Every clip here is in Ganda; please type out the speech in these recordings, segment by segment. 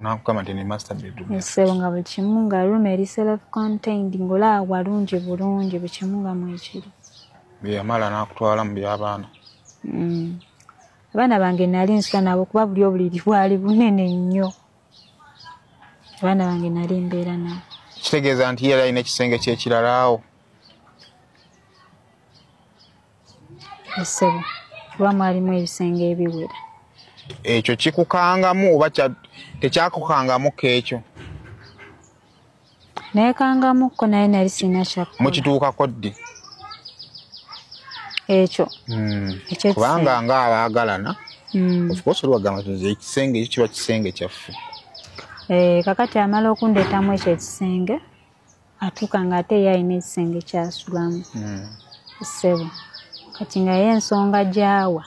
nakugamba nti ne master bedroom ssebo nga buli kimu nga room eri self contained ngola walungi bulungi buli kimu nga mwekiri byamala nakutwala mu by'abaana. Abaana bange nali nsula nabo kuba buli obuliri bwali bunene nnyo. Abaana bange nali mbeera nabo. Kitegeeza nti yali alina ekisenge ky'ekirala awo? Ssebo kuba mwalimu ebisenge ebiwera. Ekyo kikukangamu oba tekyakukangamu k'ekyo? Neekangamukko naye nali sina kyakkola. Mukituukako ddi? Ekyo kubanga ng'abaagalana of course olwagamba nti ekisenge ekyo kiba kisenge kyaffe. Kakati amala okundeetamu ekyo ekisenge atuuka ng'ate ye alina ekisenge kyasulamu. Ssebo kati nga ye ensonga gy'awa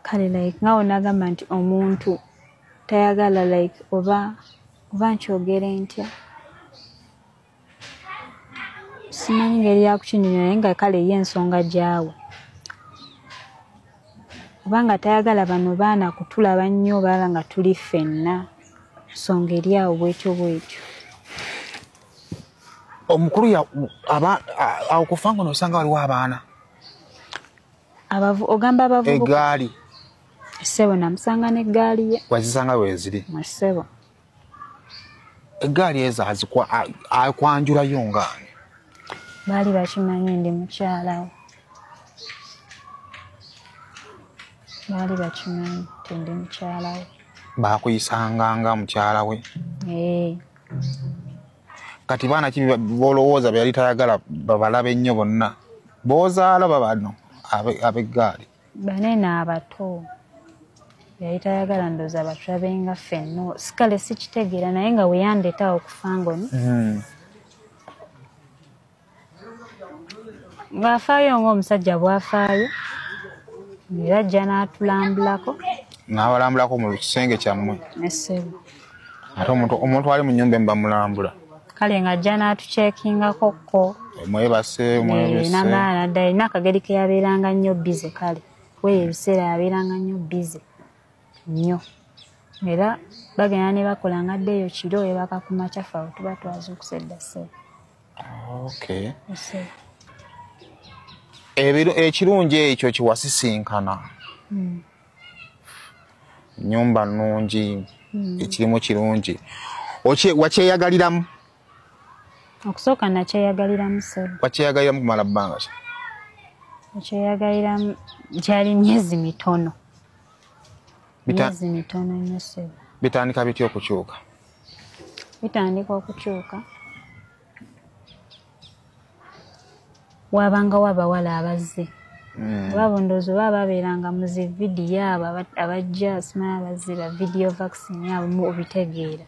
kale like nga onagamba nti omuntu tayagala like oba nkyogere ntya simanyi ngeri yakukinyonyola naye nga kale ye ensonga gy'awa obanga tayagala bano baana kutulaba nnyo balaba nga tuli ffenna nsonga eri awo bwetyo bwetyo. Omukulu awo kufa ngono osanga waliwo abaana ogamba abavubuka eggaali ssebo namusanga n'eggaali ye. wazisanga weziri? Ssebo eggaali ezo akwanjulayo ngaani? baali bakimanyi ndi mukyalawo. Baali bakimanyi nti ndi mukyalawo. Baakuyisanga nga mukyala we? Kati baana ki bolowooza byali tayagala babalabe ennyo bonna? Boozaala babano ab'eggaali? Banene abato yali tayagala ndooza batulabe nga ffenno sikale sikitegeera naye nga we yandeeta okufa ngono ng'afaayo ng'omusajja bw'afaayo era ajja n'atulambulako. N'abalambulako mu kisenge kyammwe? Ssebo ate omuntu ali mu nnyumba bamulambula? kale ng'ajja n'atuceekingakokko mwebase mwebese n'amala naddala alina akageri ke yabeeranga nnyo bize kale we ebiseera yabeeranga nnyo bize nnyo era bagenda ne bakola nga ddeeyo kiro ebaka ku makyafu awo tuba twazuukuse edda ssebo. Ekirungi ekyo kiwasisinkana nnyumba nnungi ekirimu kirungi wakyeyagaliramu? Okusooka nakyeyagaliramu ssebo. Wakyeyagaliramu kumala bbanga ki? Okyeyagaliramu gyali myezi mitono. Myezi mitono nnyo ssebo. Bitandika bitya okukyuka? Bitandika okukyuka wabangawo abawala abazze olwabo ndowooza oba babeeranga mu zi vidiyo abo abajja simala bazze ba vidiyo vaccine abo mu obitegeera.